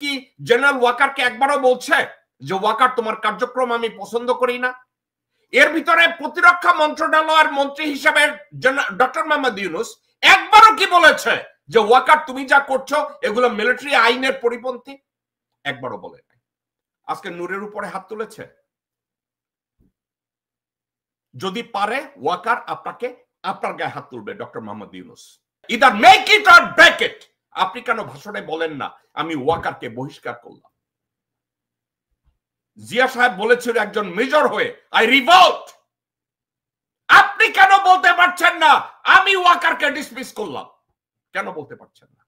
কি জেনারেল ওয়াকারকে একবারও বলছে যে ওয়াকার তোমার কার্যক্রম আমি পছন্দ করি না? এর ভিতরে প্রতিরক্ষা মন্ত্রণালয়ের মন্ত্রী হিসেবে ডক্টর মোহাম্মদ ইউনূস একবারও কি বলেছে যে ওয়াকার তুমি যা করছো এগুলো মিলিটারি আইনের পরিপন্থী? একবারও বলে নাই। আজকে নূরের উপরে হাত তুলেছে। যদি পারে ওয়াকার আপনাকে আপনার গায়ে হাত তুলবে doctor Mohammad Yunus. Either make it or break it. আপনি কেন ভাষণে বলেন না আমি ওয়াকারকে বহিষ্কার করলাম? জিয়া সাহেব বলেছিল একজন মেজর হয়ে আই রিভল্ট। আপনি কেন বলতে পারছেন না আমি ওয়াকারকে ডিসমিস করলাম? কেন বলতে পারছেন না?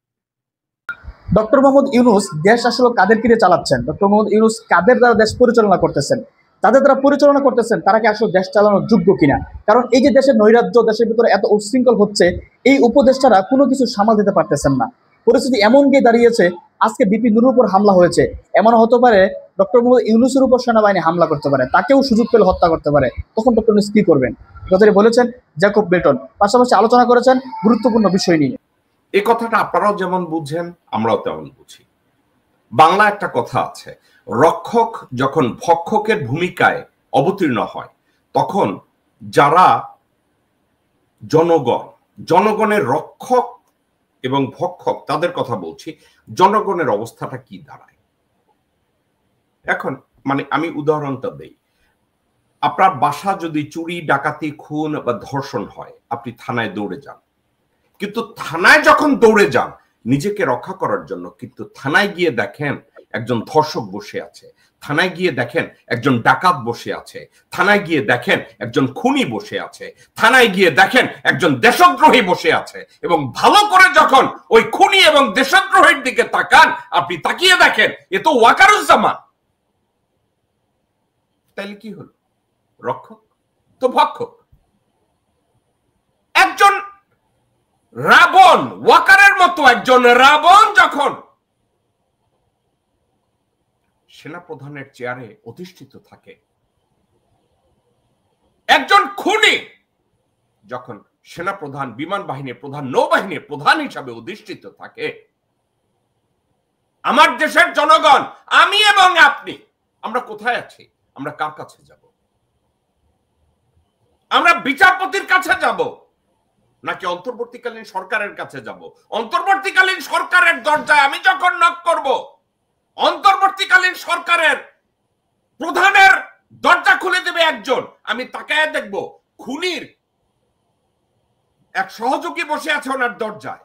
ডক্টর মোহাম্মদ ইউনূস দেশ আসলে কাদের কিনে চালাচ্ছেন? ডক্টর মোহাম্মদ ইউনূস কাদের দ্বারা দেশ পরিচালনা করতেছেন? তাদের দ্বারা পরিচালনা করতেছেন তারা কি আসলে দেশ চালানোর যোগ্য কিনা? কারণ এই যে দেশের নৈরাজ্য, দেশের ভিতরে এত উচ্ছৃঙ্খল হচ্ছে, এই উপদেষ্টারা কোনো কিছু সামাল দিতে পারতেছেন না। পরিস্থিতি এমন গিয়ে দাঁড়িয়েছে, আজকে বিপি নুরুর উপর হামলা হয়েছে, এমন হতে পারে ডক্টর মোহাম্মদ ইউনূসের উপর সেনাবাহিনী হামলা করতে পারে, তাকেও সুযোগ পেলে হত্যা করতে পারে। তখন ডক্টর ইউনূস কি করবেন? কথাটি বলেছেন জ্যাকব বেল্টন। পাশাপাশি আলোচনা করেছেন গুরুত্বপূর্ণ বিষয় নিয়ে। এই কথাটা আপনারাও যেমন বুঝেন আমরাও তেমন বুঝি। বাংলা একটা কথা আছে, রক্ষক যখন ভক্ষকের ভূমিকায় অবতীর্ণ হয় তখন যারা জনগণের রক্ষক এবং ভক্ষক তাদের কথা বলছি, জনগণের অবস্থাটা কি দাঁড়ায়? এখন মানে আমি উদাহরণটা দেই। আপনার বাসা যদি চুরি, ডাকাতি, খুন বা ধর্ষণ হয়, আপনি থানায় দৌড়ে যান। কিন্তু থানায় যখন দৌড়ে যান নিজেকে রক্ষা করার জন্য, কিন্তু থানায় গিয়ে দেখেন একজন ধর্ষক বসে আছে, থানায় গিয়ে দেখেন একজন ডাকাত বসে আছে, থানায় গিয়ে দেখেন একজন খুনি বসে আছে, থানায় গিয়ে দেখেন একজন দেশদ্রোহী বসে আছে, এবং ভালো করে যখন ওই খুনি এবং দেশদ্রোহীর দিকে তাকান, আপনি তাকিয়ে দেখেন এ তো ওয়াকারুজ্জামান। তাহলে কি হলো? রক্ষক তো ভক্ষক। একজন রাবণ, ওয়াকারের মতো একজন রাবণ যখন সেনাপ্রধানের চেয়ারে অধিষ্ঠিত থাকে, একজন খুনি যখন সেনাপ্রধান, বিমান বাহিনীর প্রধান, নৌবাহিনীর প্রধান হিসাবে অধিষ্ঠিত থাকে, আমার দেশের জনগণ, আমি এবং আপনি, আমরা কোথায় আছি? আমরা কার কাছে যাব? আমরা বিচারপতির কাছে যাব নাকি অন্তর্বর্তীকালীন সরকারের কাছে যাব? অন্তর্বর্তীকালীন সরকারের দরজায় আমি যখন নক করব, অন্তর্বর্তীকালীন সরকারের প্রধানের দরজা খুলে দেবে একজন, আমি তাকায় দেখব খুনির এক সহযোগী বসে আছে ওনার দরজায়।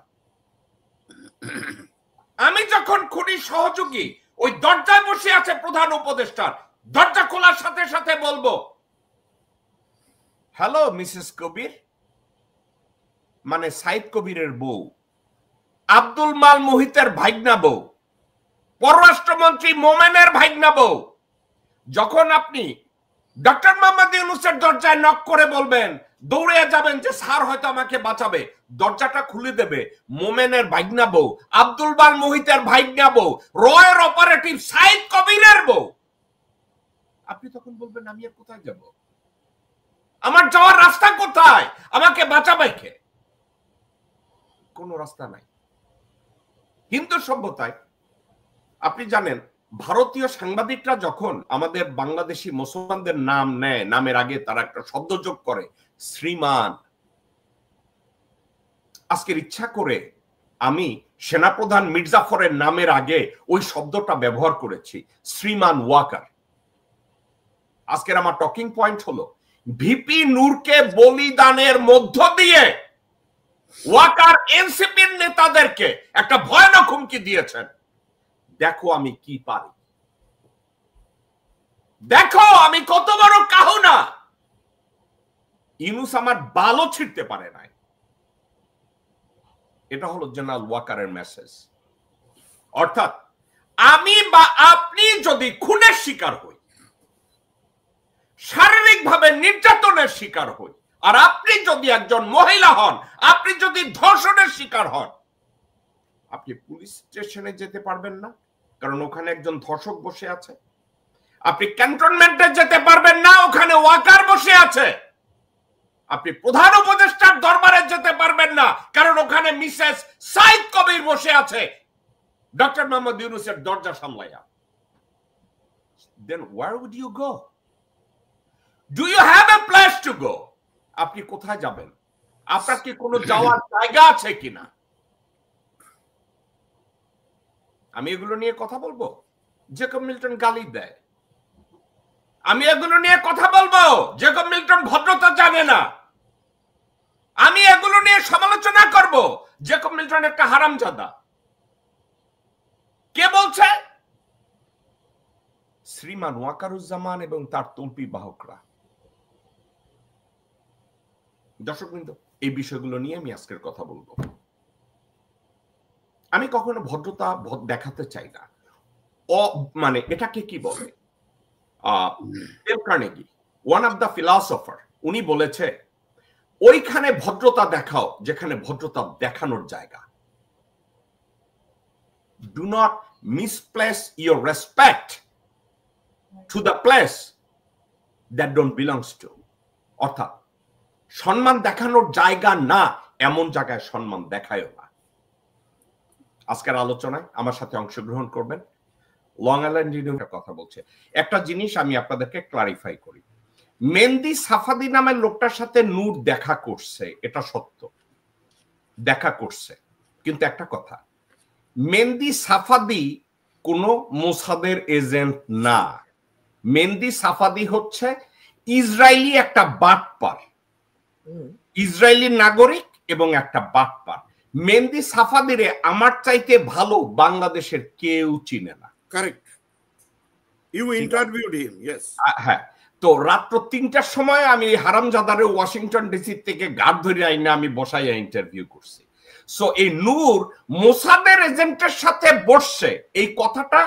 আমি যখন খুনির সহযোগী ওই দরজায় বসে আছে প্রধান উপদেষ্টার, দরজা খোলার সাথে সাথে বলবো হ্যালো মিসেস কবির, মানে সাইদ কবিরের বউ, আব্দুল মাল মোহিতের ভাইগনা বউ, পররাষ্ট্রমন্ত্রী মোমেনের ভাইগনা বউ, যখন আপনি ডক্টর মোহাম্মদ ইউনূসের দরজায় নক করে বলবেন, দৌড়ে যাবেন যে স্যার হয়তো আমাকে বাঁচাবে, দরজাটা খুলে দেবে মোমেনের ভাইগনা বউ, আব্দুল মাল মোহিতের ভাইগনা বউ, রয়ের অপারেটিভ সাইদ কবিরের বউ, আপনি তখন বলবেন আমি আর কোথায় যাব? আমার যাওয়ার রাস্তা কোথায়? আমাকে বাঁচাবে কে? কোনো রাস্তা নাই। হিন্দু সভ্যতায় আপনি জানেন, ভারতীয় সাংবাদিকরা যখন আমাদের বাংলাদেশি মুসলমানদের নাম নেয়, নামের আগে তারা একটা শব্দ যোগ করে শ্রীমান। আজকের ইচ্ছা করে আমি সেনাপ্রধান মির্জাফরের নামের আগে ওই শব্দটা ব্যবহার করেছি, শ্রীমান ওয়াকার। আজকের আমার টকিং পয়েন্ট হলো, ভিপি নূরকে বলিদানের মধ্য দিয়ে ওয়াকার এনসিপির নেতাদেরকে একটা ভয়ানক হুমকি দিয়েছেন, দেখো আমি কি পারি, দেখো আমি কত বড় কাহুনা। ইউনূস আমার বালও ছিঁড়তে পারে নাই। এটা হলো জেনারেল ওয়াকারের মেসেজ। অর্থাৎ আমি বা আপনি যদি খুনের শিকার হই, শারীরিকভাবে নির্যাতনের শিকার হই, আর আপনি যদি একজন মহিলা হন, আপনি যদি ধর্ষণের শিকার হন, আপনি পুলিশ স্টেশনে যেতে পারবেন না, কারণ ওখানে একজন ধর্ষক বসে আছে। আপনি ক্যান্টনমেন্টে যেতে পারবেন না, ওখানে ওয়াকার বসে আছে। আপনি প্রধান উপদেষ্টার দরবারে যেতে পারবেন না, কারণ ওখানে মিসেস সাইদ কবির বসে আছে। ডক্টর মোহাম্মদ ইউনূসের দরজা সামলাইয়া, then where would you go? Do you have a place to go? আপনি কোথায় যাবেন? আপনার কি কোনো যাওয়ার জায়গা আছে কিনা? আমি এগুলো নিয়ে কথা বলবো? জেকব মিল্টন গালি দেয়। আমি এগুলো নিয়ে কথা বলবো? জেকব মিল্টন ভদ্রতা জানে না। আমি এগুলো নিয়ে সমালোচনা করব? জেকব মিল্টন একটা হারামজাদা। কে বলছে? শ্রীমান ওয়াকারুজ্জামান এবং তার তল্পি বাহকরা। দর্শকবৃন্দ, এই বিষয়গুলো নিয়ে আমি আজকের কথা বলবো। আমি কখনো ভদ্রতা দেখাতে চাই না। মানে এটাকে কি বলে, Dale Carnegie, one of the philosopher, উনি বলেছে ওইখানে ভদ্রতা দেখাও যেখানে ভদ্রতা দেখানোর জায়গা। Do not misplace your respect to the place that don't belongs to. অর্থাৎ সম্মান দেখানোর জায়গা না এমন জায়গায় সম্মান দেখায়ও না। আজকের আলোচনায় আমার সাথে অংশগ্রহণ করবেন। লং আইল্যান্ড ইউনিভার্সিটির কথা বলছে। একটা জিনিস আমি আপনাদেরকে ক্লারিফাই করি, মেহেদী সাফাদি নামের লোকটার সাথে নূর দেখা করছে, এটা সত্য, দেখা করছে। কিন্তু একটা কথা, মেহেদী সাফাদি কোনো মোসাদের এজেন্ট না। মেহেদী সাফাদি হচ্ছে ইসরায়েলি একটা বাটপার, ইসরায়েলি নাগরিক এবং একটা বাটপার। মেহেদী সাফাদিরে আমার চাইতে ভালো বাংলাদেশের কেউ চিনে না। Correct, you interviewed him. Yes, হ্যাঁ। তো রাত্র ৩টার সময় আমি হারামজাদারে ওয়াশিংটন ডিসি থেকে গার্ড ধরে আইনা আমি বসাইয়া ইন্টারভিউ করছি। সো এই নূর মোসাদের এজেন্টের সাথে বসছে, এই কথাটা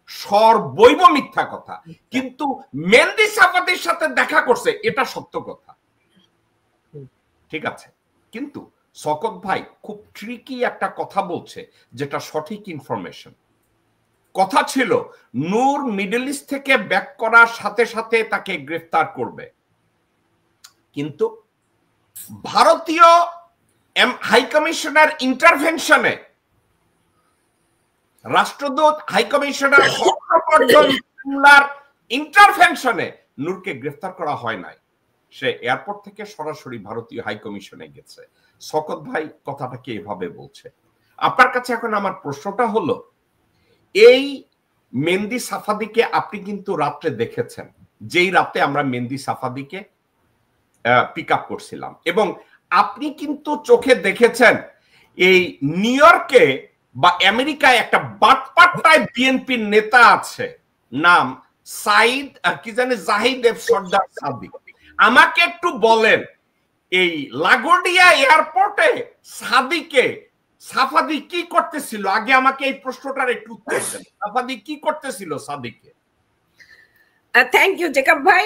সর্বৈব মিথ্যা কথা। কিন্তু মেহেদী সাফাদির সাথে দেখা করছে, এটা সত্য কথা। ঠিক আছে, কিন্তু শওকত ভাই খুব ট্রিকি একটা কথা বলছে, যেটা সঠিক ইনফরমেশন। কথা ছিল নূর মিডল ইস্ট থেকে ব্যাক করার সাথে সাথে তাকে গ্রেফতার করবে, কিন্তু ভারতীয় হাইকমিশনার ইন্টারভেনশনে, রাষ্ট্রদূত হাইকমিশনার ইন্টারভেনশনে নূরকে গ্রেফতার করা হয় নাই। সে এয়ারপোর্ট থেকে সরাসরি ভারতীয় হাইকমিশনে গেছে। শওকত ভাই কথাটাকে এভাবে বলছে। আপনার কাছে এখন আমার প্রশ্নটা হলো, এই মেহেদী সাফাদিকে আপনি কিন্তু রাত্রে দেখেছেন, যেই রাতে আমরা মেহেদী সাফাদিকে পিক আপ করছিলাম, এবং আপনি কিন্তু চোখে দেখেছেন এই নিউ ইয়র্কে বা আমেরিকায় একটা বাটপাট্টায় বিএনপির নেতা আছে, নাম সাইদ কি জানে জাহিদ সর্দার সাদিক। আমাকে একটু বলেন, এই লাগোডিয়া এয়ারপোর্টে সাফাদি কি করতেছিল? আগে আমাকে এই প্রশ্নটার একটু উত্তর দেন। সাফাদি কি করতেছিল সাদিকে? থ্যাংক ইউ জেকব ভাই।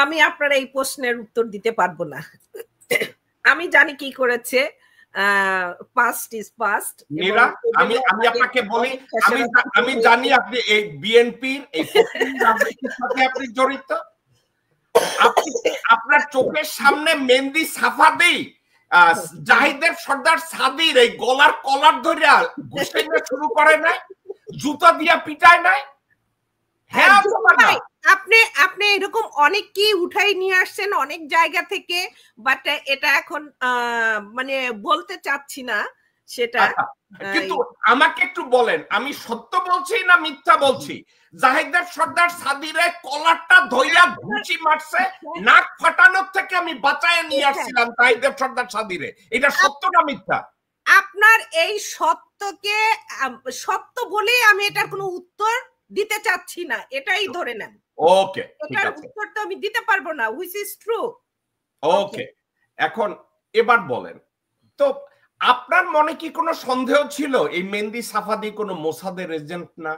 আমি আপনার এই প্রশ্নের উত্তর দিতে পারবো না। আমি জানি কি করেছে, পাস্ট ইজ পাস্ট। আমি আপনাকে বলি, আমি জানি আপনি এই বিএনপির এই রাজনীতির সাথে আপনি জড়িত। আপনার চোখের সামনে মেহেদী সাফাদি জাহিদের সর্দার সাদির এই গলার কলার ধরে ঘুষাইতে শুরু করে নাই, জুতা দিয়া পিটায় নাই? হ্যাঁ, আপনি এরকম অনেককেই উঠাই নিয়ে আসছেন অনেক জায়গা থেকে, বাট এটা এখন মানে বলতে চাচ্ছি না সেটা। কিন্তু আমাকে একটু বলেন, আমি সত্য বলছি না মিথ্যা বলছি? জাহিদের সর্দার সাদিরে কলারটা ধইরা ঘুষি মারছে, নাক ফাটানোর থেকে আমি বাঁচায় নিয়ে আসছিলাম জাহিদের সর্দার সাদিরে। এটা সত্য না মিথ্যা? আপনার এই সত্যকে সত্য বলেই আমি এটার কোনো উত্তর দিতে চাচ্ছি না, এটাই ধরে নেন। ওকে, এটার উত্তর তো আমি দিতে পারবো না, হুইচ ইজ ট্রু। ওকে, এখন এবার বলেন তো, আপনার মনে কি কোনো সন্দেহ ছিল এই মেহেদী সাফাদি কোনো মোসাদের এজেন্ট না?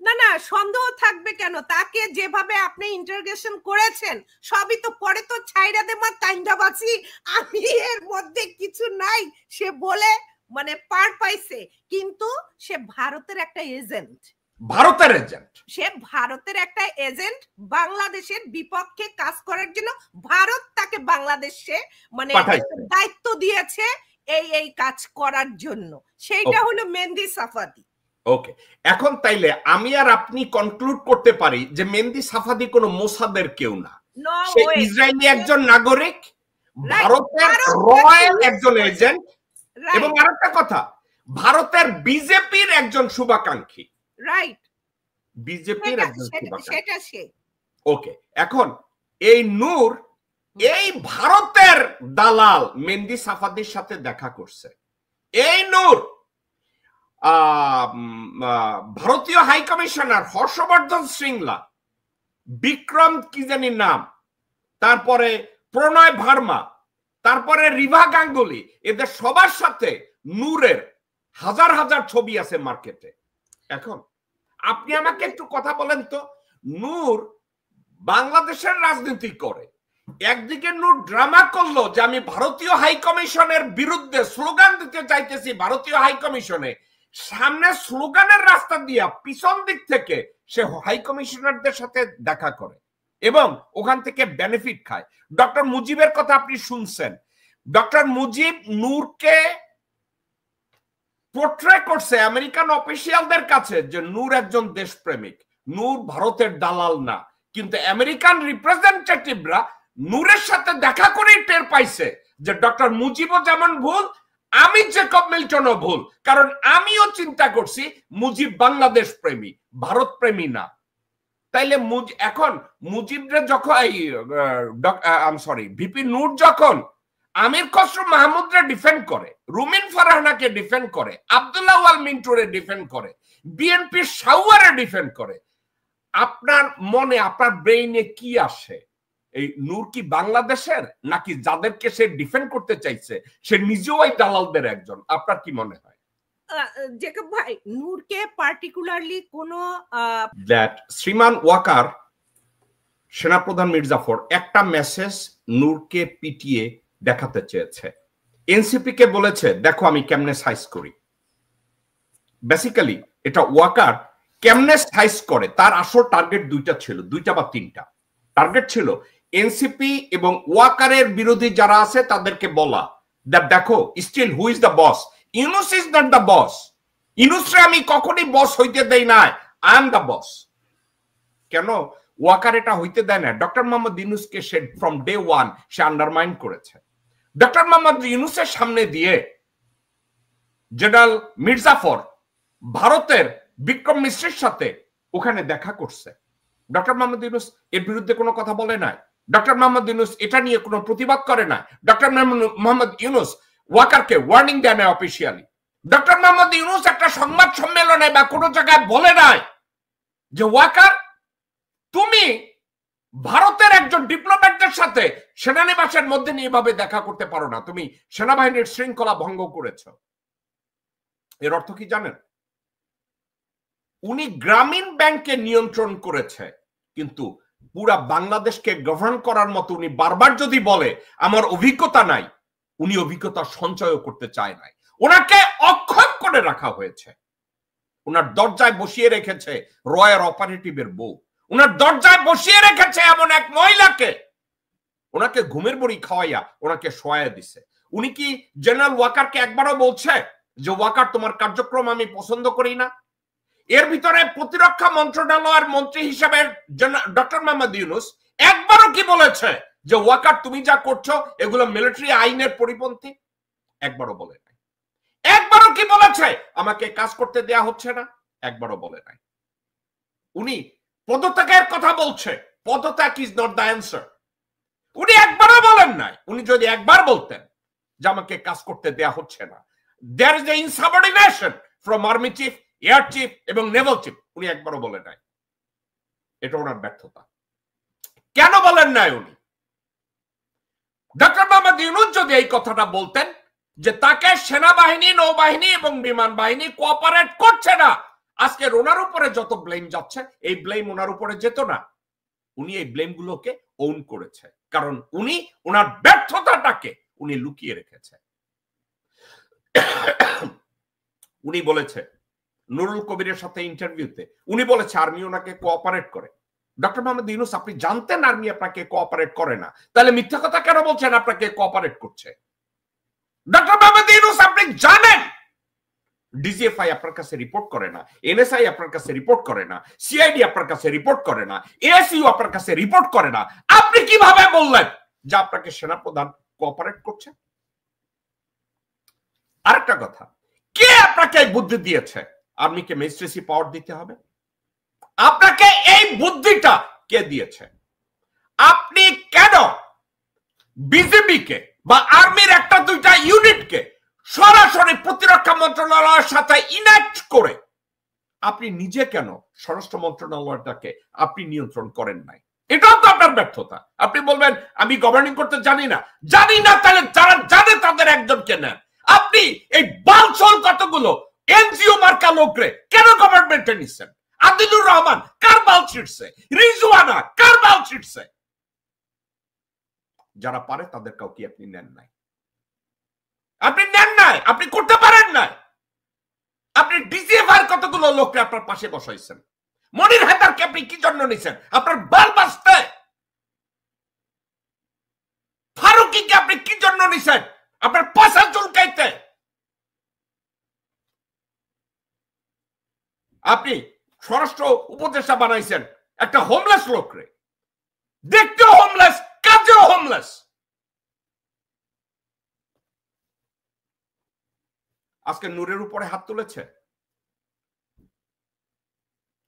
না না, সন্দেহ থাকবে কেন? তাকে যেভাবে আপনি ইন্টারোগেশন করেছেন সবই তো পরে তো ছাইরা দেমার তাইন্দাবাসি, আমি এর মধ্যে কিছু নাই সে বলে মানে পার পাইছে, কিন্তু সে ভারতের একটা এজেন্ট। ভারতের এজেন্ট? সে ভারতের একটা এজেন্ট, বাংলাদেশের বিপক্ষে কাজ করার জন্য ভারত তাকে বাংলাদেশে মানে দায়িত্ব দিয়েছে। এই কাজ করার জন্য, সেইটা হলো মেহেদী সাফাদি। ওকে, এখন তাইলে আমি আর আপনি কনক্লুড করতে পারি যে মেহেদী সাফাদি কোনো মোসাদের কেউ না, সে ইসরায়েলি একজন নাগরিক, ভারতের রয়্যাল একজন এজেন্ট, এবং আরেকটা কথা, ভারতের বিজেপির একজন শুভাকাঙ্ক্ষী। রাইট, বিজেপির একজন শুভাকাঙ্ক্ষী, সেটা সে। ওকে, এখন এই নূর এই ভারতের দালাল মেহেদী সাফাদির সাথে দেখা করছে। এই নূর ভারতীয় হাই কমিশনার হর্ষবর্ধন শ্রিংলা, বিক্রম কি জানি নাম, তারপরে প্রণয় ভার্মা, তারপরে রিভা গাঙ্গুলি, এদের সবার সাথে নূরের হাজার হাজার ছবি আছে মার্কেটে। এখন আপনি আমাকে একটু কথা বলেন তো, নূর বাংলাদেশের রাজনীতি করে, একদিকে নূর ড্রামা করলো যে আমি ভারতীয় হাই কমিশনের বিরুদ্ধে স্লোগান দিতে চাইতেছি, ভারতীয় হাই কমিশনে সামনে স্লোগানের রাস্তা দিয়া পিছন দিক থেকে সে হাই কমিশনারদের সাথে দেখা করে এবং ওখান থেকে বেনিফিট খায়। ডক্টর মুজিবের কথা আপনি শুনছেন, ডক্টর মুজিব নূরকে পোর্ট্রে করছে আমেরিকান অফিসিয়ালদের কাছে যে নূর একজন দেশপ্রেমিক, নূর ভারতের দালাল না, কিন্তু আমেরিকান রিপ্রেজেন্টেটিভরা নূরের সাথে দেখা করেই টের পাইছে যে ডক্টর মুজিবও যেমন ভুল, আমি জেকব মিল্টনও ভুল, কারণ আমিও চিন্তা করছি মুজিব বাংলাদেশ প্রেমী, ভারত প্রেমী না। তাইলে এখন মুজিবরা যখন ভিপি নূর যখন আমির খসরু মাহমুদরা ডিফেন্ড করে, রুমিন ফারহানাকে ডিফেন্ড করে, আব্দুল্লাহ ওয়াল মিন্টুরে ডিফেন্ড করে, বিএনপির শাওয়ারে ডিফেন্ড করে, আপনার মনে আপনার ব্রেইনে কি আসে? এই নূর কি বাংলাদেশের, নাকি যাদেরকে সে ডিফেন্ড করতে চাইছে সে নিজেও এই দালালদের একজন? আপনার কি মনে হয়? জেকব ভাই, নূরকে পার্টিকুলারলি কোন দ্যাট শ্রীমান ওয়াকার, সেনাপ্রধান মির্জাফর একটা মেসেজ নূরকে পিটিয়ে দেখাতে চেয়েছে, এনসিপি কে বলেছে দেখো আমি কেমনে সাইজ করি। বেসিক্যালি এটা ওয়াকার কেমনে সাইজ করে, তার আসল টার্গেট দুইটা ছিল, দুইটা বা তিনটা টার্গেট ছিল। এনসিপি এবং ওয়াকারের বিরোধী যারা আছে তাদেরকে বলা দেখো still who is the boss, Yunus is not the boss, ইউনুসরে আমি কখনই বস হইতে দেই না, আই এম দ্য বস। কেন ওয়াকার এটা হইতে দেয় না? ডক্টর মোহাম্মদ ইউনুসকে সে ফ্রম ডে ওয়ান সে আন্ডারমাইন করেছে। ডক্টর মোহাম্মদ ইউনুসের সামনে দিয়ে জেনারেল মির্জাফর ভারতের বিক্রম মিশ্রের সাথে ওখানে দেখা করছে। ডক্টর মোহাম্মদ ইউনুস এর বিরুদ্ধে কোনো কথা বলে নাই, ডক্টর মোহাম্মদ ইউনুস এটা নিয়ে কোনো প্রতিবাদ করে না, ডক্টর মোহাম্মদ ইউনুস ওয়াকারকে ওয়ার্নিং দেয় না অফিসিয়ালি। ডক্টর মোহাম্মদ ইউনুস একটা সংবাদ সম্মেলনে বা কোনো জায়গায় বলে নাই যে ওয়াকার তুমি ভারতের একজন ডিপ্লোম্যাটদের সাথে সেনানিবাসের মধ্যে নিয়ে এভাবে দেখা করতে পারো না, তুমি সেনাবাহিনীর শৃঙ্খলা ভঙ্গ করেছ। এর অর্থ কি জানেন? উনি গ্রামীণ ব্যাংকে নিয়ন্ত্রণ করেছে, কিন্তু পুরা বাংলাদেশকে গভর্ন করার মতো উনি বারবার যদি বলে আমার অভিজ্ঞতা নাই, উনি অভিজ্ঞতা সঞ্চয় করতে চায় নাই। ওনাকে অক্ষম করে রাখা হয়েছে। ওনার দরজায় বসিয়ে রেখেছে রয়্যাল অপারেটিভের বউ, ওনার দরজায় বসিয়ে রেখেছে এমন এক মহিলাকে, ওনাকে ঘুমের বড়ি খাওয়াইয়া ওনাকে শোয়া দিছে। উনি কি জেনারেল ওয়াকারকে একবারও বলছে যে ওয়াকার তোমার কার্যক্রম আমি পছন্দ করি না? এর ভিতরে প্রতিরক্ষা মন্ত্রণালয়ের মন্ত্রী হিসেবে ডক্টর মোহাম্মদ ইউনুস একবারও কি বলেছে যে ওয়াকার তুমি যা করছো এগুলো মিলিটারি আইনের পরিপন্থী? একবারও বলে নাই। একবারও কি বলেছে আমাকে কাজ করতে দেয়া হচ্ছে না? একবারও বলে নাই। উনি পদত্যাগের কথা বলছে, পদত্যাগ ইজ নট দ্য অ্যান্সার। উনি একবারও বলেন নাই। উনি যদি একবার বলতেন যে আমাকে কাজ করতে দেয়া হচ্ছে না, there is a insubordination from army chief, air chief এবং নেভাল চিফ, উনি একবারও বলেন নাই। এটা ওনার ব্যর্থতা। কেন বলেন নাই উনি? ডক্টর মোহাম্মদ ইউনুস যদি এই কথাটা বলতেন যে তাকে সেনাবাহিনী, নৌবাহিনী এবং বিমান বাহিনী কোঅপারেট করছে না, আজকে ওনার উপরে যত ব্লেম যাচ্ছে এই ব্লেম ওনার উপরে যেত না। উনি এই ব্লেম গুলোকে ওন করেছে, কারণ উনি ওনার ব্যর্থতাটাকে উনি লুকিয়ে রেখেছে। উনি বলেছে নুরুল কবিরের সাথে ইন্টারভিউতে উনি বলেছে আর্মি ওনাকে কোঅপারেট করে। ডক্টর মোহাম্মদ ইউনুস আপনি জানতেন আর্মি আপনাকে কোঅপারেট করে না, তাহলে মিথ্যা কথা কেন বলছেন আপনাকে কোঅপারেট করছে? ডক্টর মোহাম্মদ ইউনূস আপনি জানেন ডিজিএফআই আপনার কাছে রিপোর্ট করে না, এনএসআই আপনার কাছে রিপোর্ট করে না, সিআইডি আপনার কাছে রিপোর্ট করে না, এএসইউ আপনার কাছে রিপোর্ট করে না, আপনি কিভাবে বললেন যে আপনাকে সেনাপ্রধান কোঅপারেট করছে? আরেকটা কথা, কে আপনাকে এই বুদ্ধি দিয়েছে আর্মিকে ম্যাজিস্ট্রেসি পাওয়ার দিতে হবে? আপনাকে এই বুদ্ধিটা কে দিয়েছে? আপনি কেন বিজেপিকে বা আর্মির একটা দুইটা ইউনিটকে সরাসরি প্রতিরক্ষা মন্ত্রণালয়ের সাথে ইনাক্ট করে আপনি নিজে কেন স্বরাষ্ট্র মন্ত্রণালয়টাকে আপনি নিয়ন্ত্রণ করেন নাই? এটাও তো আপনার ব্যর্থতা। আপনি বলবেন আমি গভর্নিং করতে জানি না, তাহলে যারা জানে তাদের একজনকে নেন। আপনি এই বালছল কতগুলো এনজিও মার্কা লোকরে কেন গভর্নমেন্টে নিচ্ছেন? আদিলুর রহমান কার বাল ছিটছে? রিজওয়ানা কার বাল ছিটছে? যারা পারে তাদের কাউকে আপনি নেন নাই, আপনি করতে পারেন নাই। আপনি ডিজিএফআই কতগুলো লোককে আপনার পাশে বসাইছেন। মনির হায়দারকে আপনি কি জন্য নিছেন? আপনার বাল বাঁচতে। ফারুকিকে আপনি কি জন্য নিছেন? আপনার পাশা চুলকাইতে। আপনি স্বরাষ্ট্র উপদেষ্টা বানাইছেন একটা হোমলেস লোকরে, দেখতেও হোমলেস, কাজেও হোমলেস। আজকে নূরের উপরে হাত তুলেছে।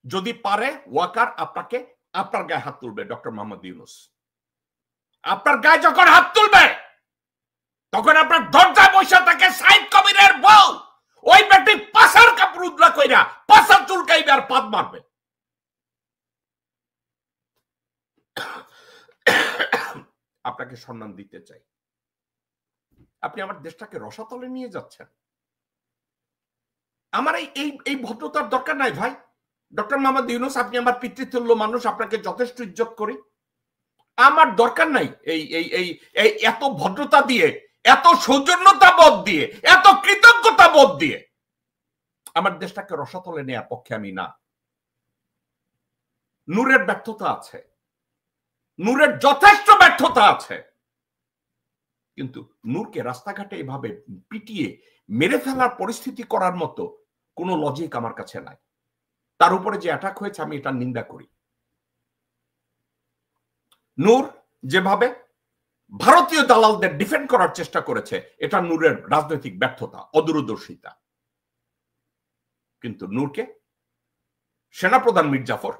যদি পারে ওয়াকার আপনাকে আপনার গায়ে হাত তুলবে। ডক্টর মোহাম্মদ ইউনূস আপনার গায়ে যখন হাত তুলবে তখন আপনার দরজায় বসে থাকে সাইদ কবিরের বউ, ওই ব্যক্তি পাশার কাপড় উদলা কইরা পাশার চুলকাইবে আর পাদ মারবে। আপনাকে সম্মান দিতে চাই। আপনি আমার দেশটাকে রসাতলে নিয়ে যাচ্ছেন। আমার এই ভদ্রতার দরকার নাই ভাই। ডক্টর মোহাম্মদ ইউনূস আপনি আমার পিতৃতুল্য মানুষ, আপনাকে যথেষ্ট ইজ্জত করি। আমার দরকার নাই এই এত ভদ্রতা দিয়ে, এত সৌজন্যতা বোধ দিয়ে, এত কৃতজ্ঞতা বোধ দিয়ে আমার দেশটাকে রসাতলে নেওয়ার পক্ষে আমি না। নূরের ব্যর্থতা আছে, নূরের যথেষ্ট ব্যর্থতা আছে, কিন্তু নূরকে রাস্তাঘাটে এভাবে পিটিয়ে মেরে ফেলার পরিস্থিতি করার মতো কোনো লজিক আমার কাছে নাই। তার উপরে যে অ্যাটাক হয়েছে আমি এটা নিন্দা করি। নূর যেভাবে ভারতীয় দালালদের ডিফেন্ড করার চেষ্টা করেছে এটা নূরের রাজনৈতিক ব্যর্থতা, অদূরদর্শিতা। কিন্তু নূরকে সেনাপ্রধান মীর জাফর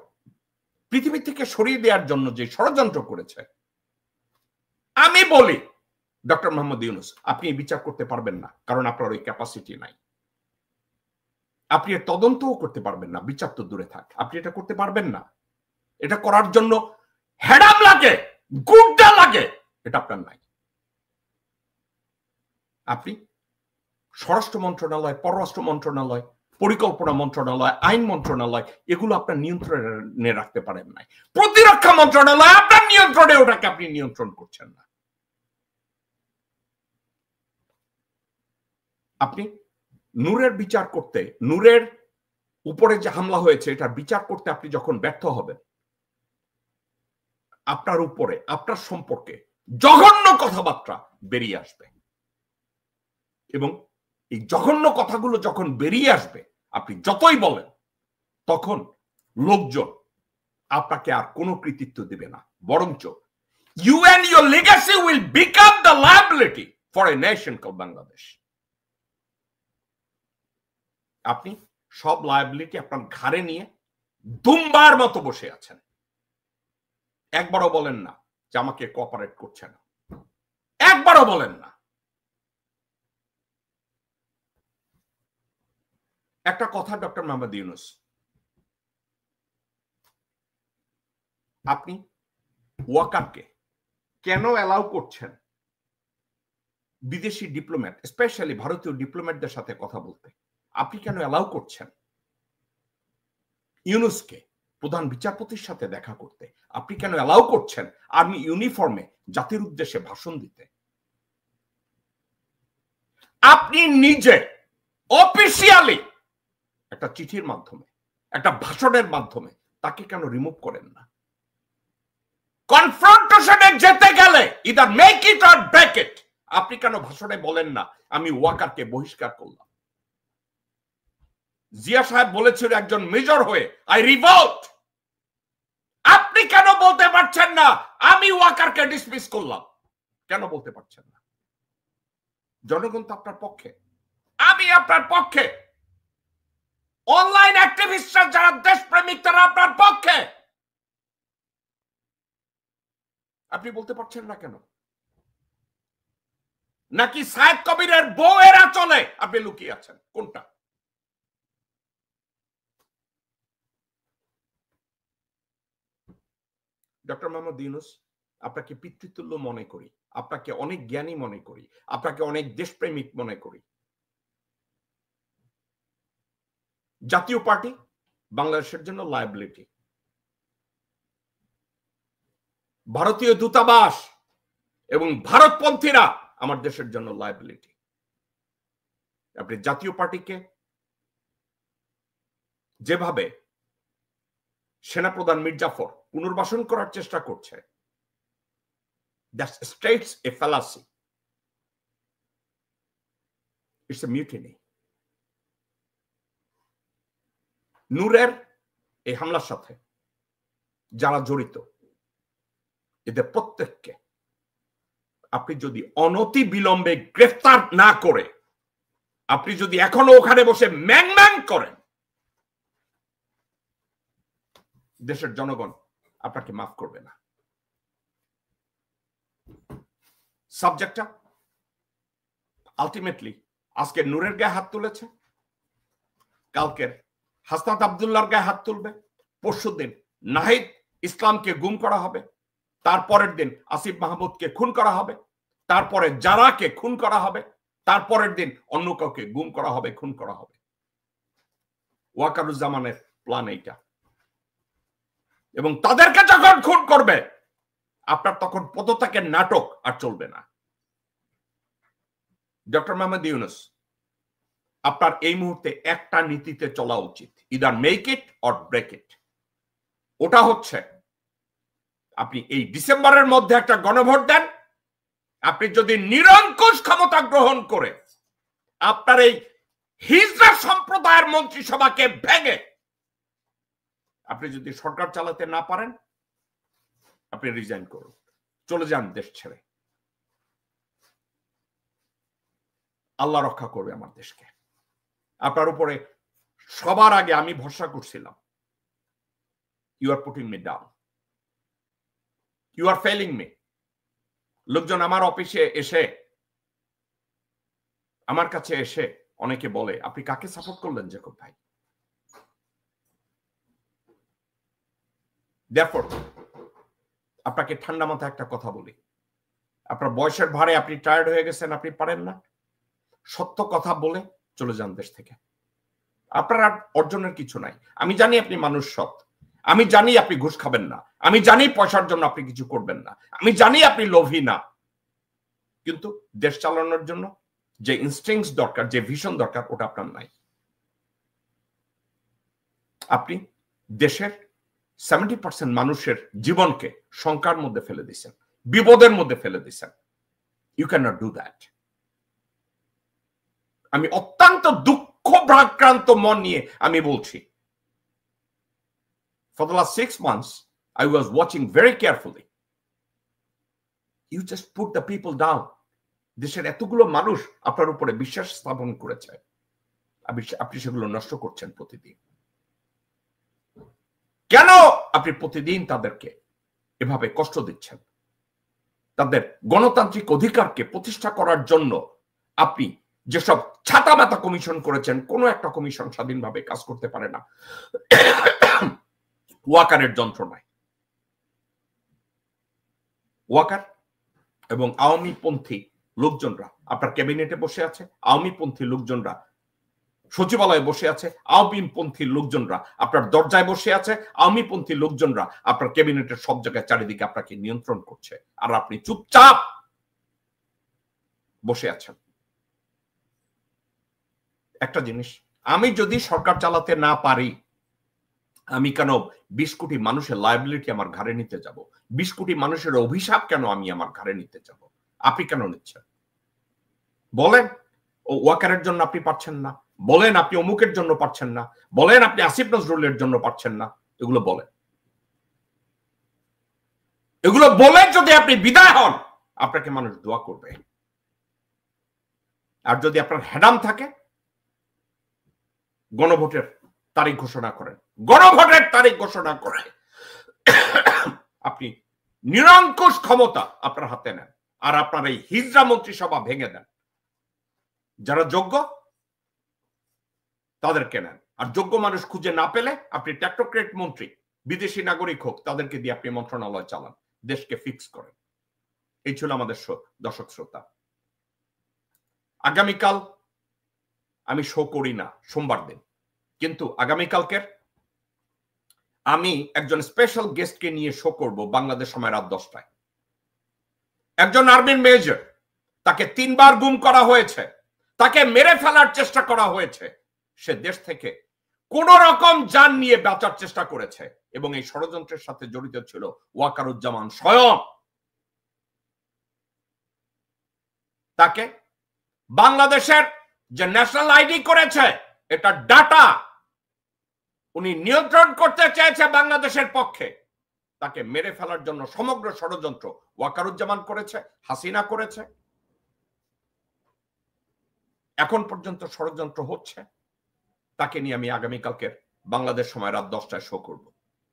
পৃথিবী থেকে সরিয়ে দেওয়ার জন্য যে ষড়যন্ত্র করেছে, আমি বলি ডক্টর মোহাম্মদ ইউনূস আপনি বিচার করতে পারবেন না, কারণ আপনার ওই ক্যাপাসিটি নাই। আপনি এর তদন্তও করতে পারবেন না, বিচার তো দূরে থাক, আপনি এটা করতে পারবেন না। এটা করার জন্য হেডাম লাগে, গুড্ডা লাগে, এটা আপনার নাই। আপনি স্বরাষ্ট্র মন্ত্রণালয়, পররাষ্ট্র মন্ত্রণালয়, পরিকল্পনা মন্ত্রণালয়, আইন মন্ত্রণালয় এগুলো আপনার নিয়ন্ত্রণে রাখতে পারেন নাই। প্রতিরক্ষা মন্ত্রণালয় আপনার নিয়ন্ত্রণে, ওটাকে আপনি নিয়ন্ত্রণ করছেন না। আপনি নূরের বিচার করতে, নূরের উপরে যে হামলা হয়েছে এটার বিচার করতে আপনি যখন ব্যর্থ হবেন, আপনার উপরে, আপনার সম্পর্কে জঘন্য কথাবার্তা বেরিয়ে আসবে, এবং এই জঘন্য কথাগুলো যখন বেরিয়ে আসবে আপনি যতই বলেন তখন লোকজন আপনাকে আর কোনো কৃতিত্ব দেবে না, বরঞ্চ you and your legacy will become the liability for a nation called Bangladesh. আপনি সব লায়াবিলিটি আপনার ঘাড়ে নিয়ে দুম্বার মতো বসে আছেন। একবারও বলেন না যে আমাকে কোঅপারেট করছে না, একবারও বলেন না। একটা কথা ডক্টর মোহাম্মদ ইউনূস, আপনি ওয়াকারকে কেন অ্যালাউ করছেন বিদেশি ডিপ্লোম্যাট, স্পেশালি ভারতীয় ডিপ্লোম্যাটদের সাথে কথা বলতে? আপনি কেন অ্যালাউ করছেন ইউনূসকে প্রধান বিচারপতির সাথে দেখা করতে? আপনি কেন অ্যালাউ করছেন আর্মি ইউনিফর্মে জাতির উদ্দেশ্যে ভাষণ দিতে? আপনি নিজে অফিসিয়ালি একটা চিঠির মাধ্যমে, একটা ভাষণের মাধ্যমে তাকে কেন রিমুভ করেন না? কনফ্রন্টেশনে যেতে গেলে either make it or break it, আপনি কেন ভাষণে বলেন না আমি ওয়াকারকে বহিষ্কার করলাম? জিয়া সাহেব বলেছিল একজন মেজর হয়ে আই রিভল্ট। আপনি কেন বলতে পারছেন না আমি ওয়াকারকে ডিসমিস করলাম? কেন বলতে পারছেন না? জনগণ তো আপনার পক্ষে, আমি আপনার পক্ষে, অনলাইন অ্যাক্টিভিস্টরা যারা দেশপ্রেমিক তারা আপনার পক্ষে। আপনি বলতে পারছেন না কেন? নাকি সায়েদ কবিরের বউয়েরা চলে আপনি লুকিয়ে আছেন? কোনটা? ডক্টর মোহাম্মদ ইউনূস, আপনাকে পিতৃতুল্য মনে করি, আপনাকে অনেক জ্ঞানী মনে করি, আপনাকে অনেক দেশপ্রেমিক মনে করি। জাতীয় পার্টি বাংলাদেশের জন্য লায়াবিলিটি, ভারতীয় দূতাবাস এবং ভারতপন্থীরা আমার দেশের জন্য লায়াবিলিটি। আপনি জাতীয় পার্টিকে যেভাবে সেনাপ্রধান মির্জাফর পুনর্বাসন করার চেষ্টা করছে, that states a fallacy. It's a mutiny. নূরের এই হামলার সাথে যারা জড়িত এদের প্রত্যেককে আপনি যদি অনতি বিলম্বে গ্রেফতার না করে, আপনি যদি এখনো ওখানে বসে ম্যাং ম্যাং করেন, দেশের জনগণ আপনাকে মাফ করবে না। সাবজেক্টটা আলটিমেটলি আজকে নূরের গায়ে হাত তুলেছে, কালকের হাসনাত আব্দুল্লাহর গায়ে হাত তুলবে, পরশুদিন নাহিদ ইসলামকে গুম করা হবে, তারপরের দিন আসিফ মাহমুদকে খুন করা হবে, তারপরে জারাকে খুন করা হবে, তারপরের দিন অন্য কাউকে গুম করা হবে, খুন করা হবে। ওয়াকারুজ্জামানের প্ল্যান এইটা। এবং তাদেরকে যখন খুন করবে আপনার তখন পদত্যাগের নাটক আর চলবে না। ডক্টর মোহাম্মদ ইউনূস, আপনার এই মুহূর্তে একটা নীতিতে চলা উচিত, either make it or break it. ওটা হচ্ছে আপনি এই ডিসেম্বরের মধ্যে একটা গণভোট দেন। আপনি যদি নিরঙ্কুশ ক্ষমতা গ্রহণ করে আপনার এই হিজড়া সম্প্রদায়ের মন্ত্রিসভাকে ভেঙে আপনি যদি সরকার চালাতে না পারেন, আপনি রিজাইন করুন, চলে যান দেশ ছেড়ে। আল্লাহ রক্ষা করবে আমার দেশকে। আপনার উপরে সবার আগে আমি ভরসা করছিলাম। You are putting me down, you are failing me. লোকজন আমার অফিসে এসে, আমার কাছে এসে অনেকে বলে আপনি কাকে সাপোর্ট করলেন জ্যাকব ভাই? Therefore, আপনাকে ঠান্ডা মাথায় একটা কথা বলি, আপনার বয়সের ভারে আপনি টায়ার্ড হয়ে গেছেন, আপনি পারেন না, সত্য কথা বলে চলে যান দেশ থেকে। আপনার আর অর্জনের কিছু নাই। আমি জানি আপনি মানুষ সৎ, আমি জানি আপনি ঘুষ খাবেন না, আমি জানি পয়সার জন্য আপনি কিছু করবেন না, আমি জানি আপনি লোভী না, কিন্তু দেশ চালানোর জন্য যে ইনস্টিংস দরকার, যে ভিশন দরকার, ওটা আপনার নাই। আপনি দেশের 70% মানুষের জীবনকে শঙ্কার মধ্যে ফেলে দিচ্ছেন, বিপদের মধ্যে ফেলে দিচ্ছেন। You can not do that. আমি অত্যন্ত দুঃখ ভারাক্রান্ত মন নিয়ে আমি বলছি, for the last 6 months I was watching very carefully. You just put the people down. দেশের এতগুলো মানুষ আপনার উপরে বিশ্বাস স্থাপন করেছে, আপনি সেগুলো নষ্ট করছেন প্রতিদিন। কেন আপনি প্রতিদিন তাদেরকে এভাবে কষ্ট দিচ্ছেন? তাদের গণতান্ত্রিক অধিকারকে প্রতিষ্ঠা করার জন্য আপনি যেসব ছাতামাতা কমিশন করেছেন, কোন একটা কমিশন স্বাধীনভাবে কাজ করতে পারে না ওয়াকারের যন্ত্রণায়। ওয়াকার এবং আওয়ামী পন্থী লোকজনরা আপনার ক্যাবিনেটে বসে আছে, আওয়ামী পন্থী লোকজনরা সচিবালয়ে বসে আছে, আওয়ামী পন্থী লোকজনরা আপনার দরজায় বসে আছে, আওয়ামী পন্থী লোকজনরা আপনার ক্যাবিনেটের সব জায়গায় চারিদিকে আপনাকে নিয়ন্ত্রণ করছে, আর আপনি চুপচাপ বসে আছেন। একটা জিনিস, আমি যদি সরকার চালাতে না পারি, আমি কেন 20 কোটি মানুষের লায়াবিলিটি আমার ঘাড়ে নিতে যাব? 20 কোটি মানুষের অভিশাপ কেন আমি আমার ঘাড়ে নিতে যাব? আপনি কেন নিচ্ছেন? বলেন ওয়াকারের জন্য আপনি পারছেন না, বলেন আপনি অমুকের জন্য পারছেন না, বলেন আপনি আসিফ নজরুলের জন্য পারছেন না, এগুলো বলেন। এগুলো বলে যদি আপনি বিদায় হন, আপনাকে মানুষ দোয়া করবে। আর যদি আপনার হ্যাডাম থাকে, গণভোটের তারিখ ঘোষণা করেন, গণভোটের তারিখ ঘোষণা করে আপনি নিরঙ্কুশ ক্ষমতা আপনার হাতে নেন, আর আপনার এই হিজড়া মন্ত্রিসভা ভেঙে দেন। যারা যোগ্য তাদেরকে নেন, আর যোগ্য মানুষ খুঁজে না পেলে আপনি টেকনোক্রেট মন্ত্রী, বিদেশি নাগরিক হোক, তাদেরকে দিয়ে আপনি মন্ত্রণালয় চালান, দেশকে ফিক্স করেন। এই ছিল আমাদের দর্শক শ্রোতা। আগামীকাল আমি শো করি না সোমবার দিন, কিন্তু আগামীকালকের আমি একজন স্পেশাল গেস্টকে নিয়ে শো করব বাংলাদেশ সময় রাত 10টায়। একজন আর্মির মেজর, তাকে 3 বার গুম করা হয়েছে, তাকে মেরে ফেলার চেষ্টা করা হয়েছে, সে দেশ থেকে কোন রকম জান নিয়ে বাঁচার চেষ্টা করেছে, এবং এই ষড়যন্ত্রের সাথে জড়িত ছিল ওয়াকারুজ্জামান স্বয়ং। তাকে বাংলাদেশের যে ন্যাশনাল আইডি করেছে, এটা ডাটা উনি নিয়ন্ত্রণ করতে চেয়েছে বাংলাদেশের পক্ষে, তাকে মেরে ফেলার জন্য সমগ্র ষড়যন্ত্র ওয়াকারুজ্জামান করেছে, হাসিনা করেছে। এখন পর্যন্ত ষড়যন্ত্র হচ্ছে। তাকে নিয়ে আমি আগামীকালকের বাংলাদেশ সময় রাত 10টায় শো করব।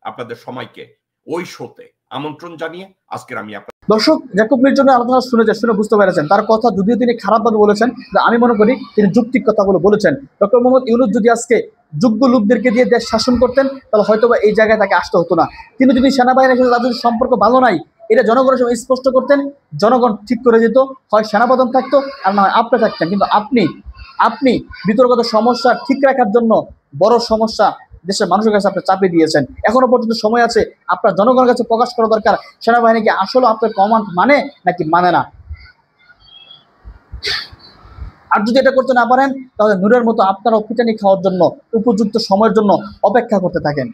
আপনাদের সবাইকে ওই শোতে আমন্ত্রণ জানিয়ে আজকের আমি দর্শক জ্যাকব মিল্টনের আলোচনা শুনে বুঝতে পেরেছেন, তার কথা যদিও তিনি খারাপভাবে বলেছেন, আমি মনে করি তিনি যৌক্তিক কথাগুলো বলেছেন। ডক্টর মোহাম্মদ ইউনূস যদি আজকে যোগ্য লোকদেরকে দিয়ে দেশ শাসন করতেন, তাহলে হয়তোবা এই জায়গায় তাকে আসতে হতো না। তিনি যদি সেনাবাহিনীর সাথে তাদের সম্পর্ক ভালো নাই, এটা জনগণের সঙ্গে স্পষ্ট করতেন, জনগণ ঠিক করে দিত, হয় সেনাপ্রধান থাকতো আর না হয় আপনি থাকতেন। কিন্তু আপনি বিতর্কগত সমস্যা ঠিক রাখার জন্য বড় সমস্যা দেশের মানুষের কাছে আপনি চাপিয়ে দিয়েছেন। এখনো পর্যন্ত সময় আছে, আপনার জনগণের কাছে প্রকাশ করা দরকার সেনাবাহিনীকে আসলে আপনার কমান্ড মানে নাকি মানে না। আর যদি এটা করতে না পারেন, তাহলে নূরের মতো আপনারাও পিটানি খাওয়ার জন্য উপযুক্ত সময়ের জন্য অপেক্ষা করতে থাকেন।